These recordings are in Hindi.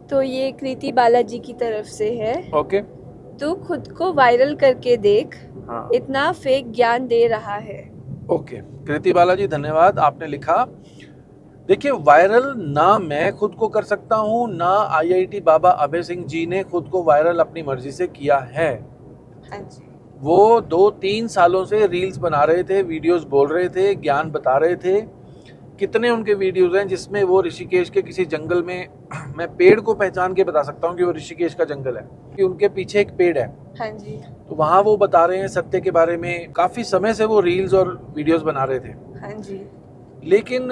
तो ये कृति बालाजी की तरफ से है। ओके। तू खुद को वायरल करके देख, हाँ इतना फेक ज्ञान दे रहा है। ओके, कृति बालाजी धन्यवाद, आपने लिखा। देखिए, वायरल ना मैं खुद को कर सकता हूँ, ना IIT बाबा अभय सिंह जी ने खुद को वायरल अपनी मर्जी से किया है। हाँ जी। वो 2-3 सालों से रील्स बना रहे थे, वीडियोस बोल रहे थे, ज्ञान बता रहे थे। कितने उनके वीडियोस हैं जिसमें वो ऋषिकेश के किसी जंगल में मैं पेड़ को पहचान के बता सकता हूँ कि वो ऋषिकेश का जंगल है, कि उनके पीछे एक पेड़ है। हाँ जी। तो वहाँ वो बता रहे हैं सत्य के बारे में। काफ़ी समय से वो रील्स और वीडियोस बना रहे थे। हाँ जी। लेकिन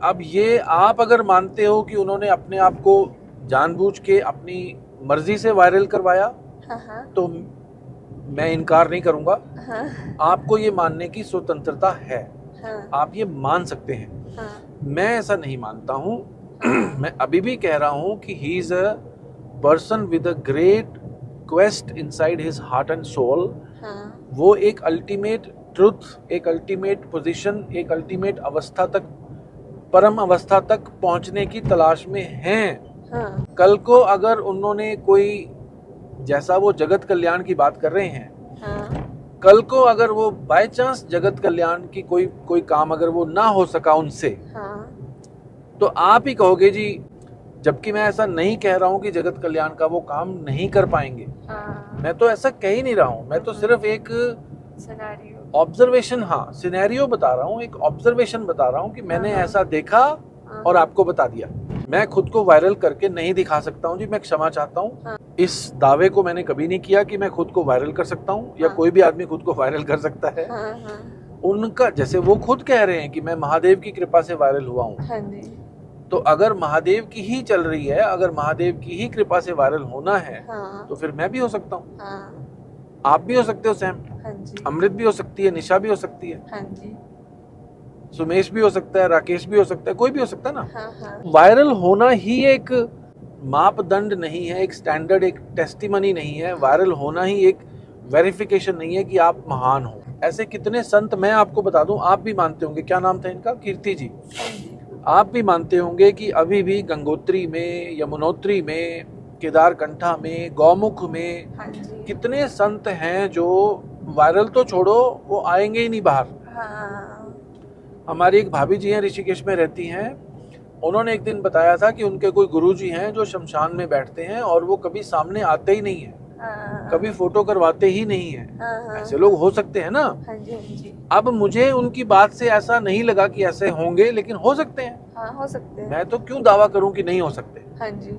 अब ये आप अगर मानते हो कि उन्होंने अपने आप को जानबूझ के अपनी मर्जी से वायरल करवाया, हाँ तो मैं इनकार नहीं करूँगा। हाँ आपको ये मानने की स्वतंत्रता है, हाँ आप ये मान सकते हैं। हाँ मैं ऐसा नहीं मानता हूँ। मैं अभी भी कह रहा हूँ कि he is a person with a great quest inside his heart and soul. हाँ वो एक अल्टीमेट ट्रुथ, एक अल्टीमेट पोजीशन, एक अल्टीमेट अवस्था तक, परम अवस्था तक पहुंचने की तलाश में हैं। हाँ कल को अगर उन्होंने कोई, जैसा वो जगत कल्याण की बात कर रहे हैं, हाँ कल को अगर वो बाय चांस जगत कल्याण की कोई काम अगर वो ना हो सका उनसे, हाँ तो आप ही कहोगे जी, जबकि मैं ऐसा नहीं कह रहा हूँ कि जगत कल्याण का वो काम नहीं कर पाएंगे। हाँ। मैं तो ऐसा कह ही नहीं रहा हूँ, मैं तो सिर्फ एक सिनेरियो। ऑब्जर्वेशन, हाँ सिनेरियो बता रहा हूँ, एक ऑब्जर्वेशन बता रहा हूँ कि मैंने हाँ। ऐसा देखा और आपको बता दिया। मैं खुद को वायरल करके नहीं दिखा सकता हूँ जी, मैं क्षमा चाहता हूँ। हाँ। इस दावे को मैंने कभी नहीं किया कि मैं खुद को वायरल कर सकता हूँ, या हाँ। कोई भी आदमी खुद को वायरल कर सकता है। हाँ हाँ उनका, जैसे वो खुद कह रहे हैं कि मैं महादेव की कृपा से वायरल हुआ हूँ, हाँ जी। तो अगर महादेव की ही चल रही है, अगर महादेव की ही कृपा से वायरल होना है, हाँ तो फिर मैं भी हो सकता हूँ, हाँ आप भी हो सकते हो सैम, हाँ जी। अमृत भी हो सकती है, निशा भी हो सकती है, हाँ जी। सुमेश भी हो सकता है, राकेश भी हो सकता है, कोई भी हो सकता है ना। हाँ हाँ वायरल होना ही एक मापदंड नहीं है, एक स्टैंडर्ड, एक टेस्टिमनी नहीं है। वायरल होना ही एक वेरिफिकेशन नहीं है कि आप महान हो। ऐसे कितने संत, मैं आपको बता दूं, आप भी मानते होंगे, क्या नाम था इनका, कीर्ति जी, हाँ जी। आप भी मानते होंगे कि अभी भी गंगोत्री में, यमुनोत्री में, केदारकंठा में, गौमुख में हाँ जी। कितने संत हैं जो वायरल तो छोड़ो, वो आएंगे ही नहीं बाहर। हाँ हमारी एक भाभी जी हैं, ऋषिकेश में रहती हैं, उन्होंने एक दिन बताया था कि उनके कोई गुरुजी हैं जो शमशान में बैठते हैं और वो कभी सामने आते ही नहीं है, हाँ कभी फोटो करवाते ही नहीं है। हाँ ऐसे लोग हो सकते हैं ना। हाँ जी। हाँ जी। अब मुझे उनकी बात से ऐसा नहीं लगा कि ऐसे होंगे, लेकिन हो सकते हैं। हाँ हो सकते हैं। मैं तो क्यों दावा करूं कि नहीं हो सकते। हाँ जी।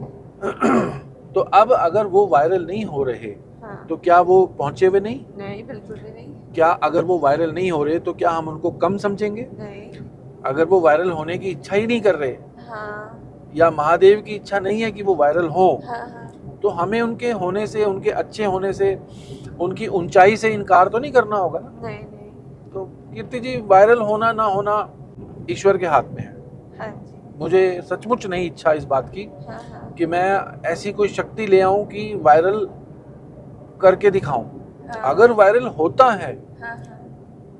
तो अब अगर वो वायरल नहीं हो रहे, हाँ तो क्या वो पहुंचे हुए नहीं? नहीं, बिल्कुल भी नहीं। क्या अगर वो वायरल नहीं हो रहे तो क्या हम उनको कम समझेंगे? नहीं। अगर वो वायरल होने की इच्छा ही नहीं कर रहे, हाँ या महादेव की इच्छा नहीं है कि वो वायरल हो, हाँ हाँ तो हमें उनके होने से, उनके अच्छे होने से, उनकी ऊंचाई से इनकार तो नहीं करना होगा ना। नहीं नहीं। तो कीर्ति जी, वायरल होना ना होना ईश्वर के हाथ में है। हाँ जी। मुझे सचमुच नहीं इच्छा इस बात की हाँ हाँ कि मैं ऐसी कोई शक्ति ले आऊं कि वायरल करके दिखाऊं। हाँ अगर वायरल होता है हाँ हाँ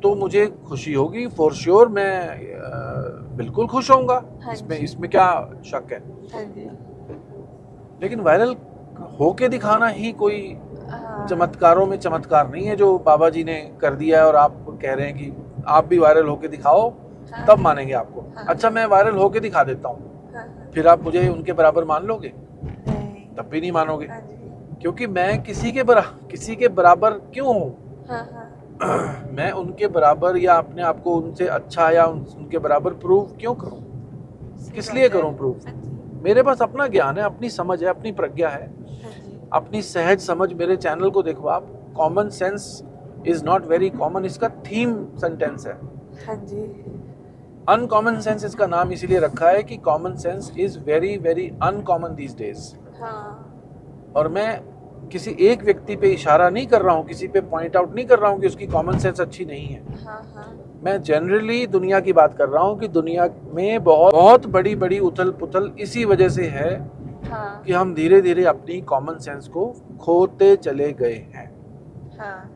तो मुझे खुशी होगी, फॉर श्योर, मैं बिल्कुल खुश होऊंगा। हाँ इसमें जी। इसमें क्या शक है। हाँ जी। लेकिन वायरल होके दिखाना ही कोई हाँ चमत्कारों में चमत्कार नहीं है जो बाबा जी ने कर दिया है और आप कह रहे हैं कि आप भी वायरल होके दिखाओ, हाँ तब मानेंगे आपको। हाँ। अच्छा, मैं वायरल होके दिखा देता हूँ, हाँ हाँ। फिर आप मुझे उनके बराबर मान लोगे? नहीं। तब भी नहीं मानोगे, हाँ जी। क्योंकि मैं किसी के बराबर क्यों हूँ? हाँ हाँ मैं उनके बराबर या अपने आप को उनसे अच्छा या उनके बराबर प्रूव क्यों करूं? किस लिए करूं प्रूव? हाँ जी। मेरे पास अपना ज्ञान है, अपनी समझ है, अपनी प्रज्ञा है, हाँ जी। अपनी सहज समझ। मेरे चैनल को देखो आप, common sense is not very common, इसका थीम सेंटेंस है। हाँ जी। अनकॉमन सेंस इसका नाम इसीलिए रखा है कि common sense is very very uncommon these days. हाँ और मैं किसी एक व्यक्ति पे इशारा नहीं कर रहा हूँ, किसी पे पॉइंट आउट नहीं कर रहा हूँ कि उसकी कॉमन सेंस अच्छी नहीं है। हाँ हाँ मैं जनरली दुनिया की बात कर रहा हूँ कि दुनिया में बहुत बहुत बड़ी बड़ी उथल पुथल इसी वजह से है हाँ कि हम धीरे धीरे अपनी कॉमन सेंस को खोते चले गए हैं। हाँ।